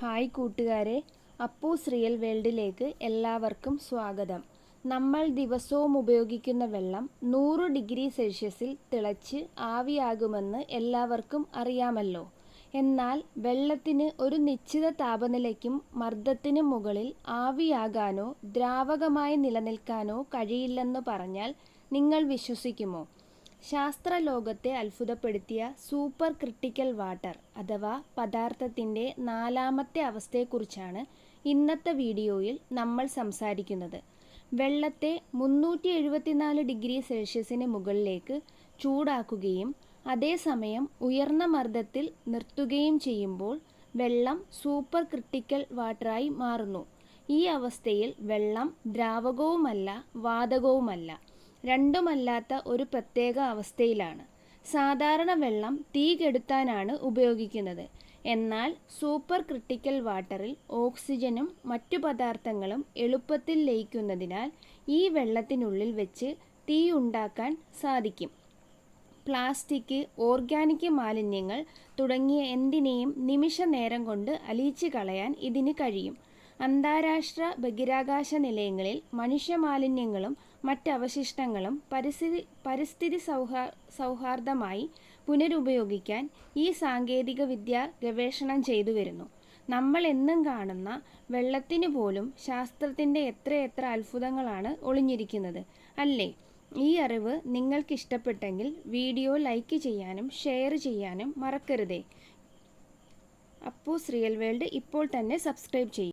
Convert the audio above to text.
Hi കൂട്ടുകാരെ, Appus real വേൾഡിലേക്ക് എല്ലാവർക്കും സ്വാഗതം. നമ്മൾ ദിവസവും ഉപയോഗിക്കുന്ന വെള്ളം 100 ഡിഗ്രി സെൽഷ്യസിൽ തിളച്ച് ആവിയാകുമെന്ന് എല്ലാവർക്കും അറിയാമല്ലോ. എന്നാൽ വെള്ളത്തിന് ഒരു നിശ്ചിത താപനിലയ്ക്കും മർദ്ദത്തിനും മുകളിൽ ആവിയാകാനോ ദ്രാവകമായി നിലനിൽക്കാനോ കഴിയില്ലെന്ന് പറഞ്ഞാൽ നിങ്ങൾ വിശ്വസിക്കുമോ? ശാസ്ത്രലോകത്തെ അത്ഭുതപ്പെടുത്തിയ സൂപ്പർ ക്രിട്ടിക്കൽ വാട്ടർ അഥവാ പദാർത്ഥത്തിൻ്റെ 4ാമത്തെ അവസ്ഥയെക്കുറിച്ചാണ് ഇന്നത്തെ വീഡിയോയിൽ നമ്മൾ സംസാരിക്കുന്നത്. വെള്ളത്തെ 374 ഡിഗ്രി സെൽഷ്യസിന് മുകളിലേക്ക് ചൂടാക്കുകയും അതേസമയം ഉയർന്ന മർദ്ദത്തിൽ നിർത്തുകയും ചെയ്യുമ്പോൾ വെള്ളം സൂപ്പർ ക്രിട്ടിക്കൽ വാട്ടറായി മാറുന്നു. ഈ അവസ്ഥയിൽ വെള്ളം ദ്രാവകവുമല്ല വാതകവുമല്ല, രണ്ടുമല്ലാത്ത ഒരു പ്രത്യേക അവസ്ഥയിലാണ്. സാധാരണ വെള്ളം തീ കെടുത്താനാണ് ഉപയോഗിക്കുന്നത്. എന്നാൽ സൂപ്പർ ക്രിട്ടിക്കൽ വാട്ടറിൽ ഓക്സിജനും മറ്റു പദാർത്ഥങ്ങളും എളുപ്പത്തിൽ ലയിക്കുന്നതിനാൽ ഈ വെള്ളത്തിനുള്ളിൽ വെച്ച് തീ ഉണ്ടാക്കാൻ സാധിക്കും. പ്ലാസ്റ്റിക്, ഓർഗാനിക് മാലിന്യങ്ങൾ തുടങ്ങിയ എന്തിനേയും നിമിഷ നേരം കൊണ്ട് അലിയിച്ച് കളയാൻ ഇതിന് കഴിയും. അന്താരാഷ്ട്ര ബഹിരാകാശ നിലയങ്ങളിൽ മനുഷ്യമാലിന്യങ്ങളും മറ്റവശിഷ്ടങ്ങളും പരിസ്ഥിതി സൗഹാർദ്ദമായി പുനരുപയോഗിക്കാൻ ഈ സാങ്കേതികവിദ്യ ഗവേഷണം ചെയ്തു വരുന്നു. നമ്മൾ എന്നും കാണുന്ന വെള്ളത്തിന് പോലും ശാസ്ത്രത്തിൻ്റെ എത്രയെത്ര അത്ഭുതങ്ങളാണ് ഒളിഞ്ഞിരിക്കുന്നത്, അല്ലേ? ഈ അറിവ് നിങ്ങൾക്ക് ഇഷ്ടപ്പെട്ടെങ്കിൽ വീഡിയോ ലൈക്ക് ചെയ്യാനും ഷെയർ ചെയ്യാനും മറക്കരുതേ. അപ്പൂസ് റിയൽ വേൾഡ് ഇപ്പോൾ തന്നെ സബ്സ്ക്രൈബ് ചെയ്യും.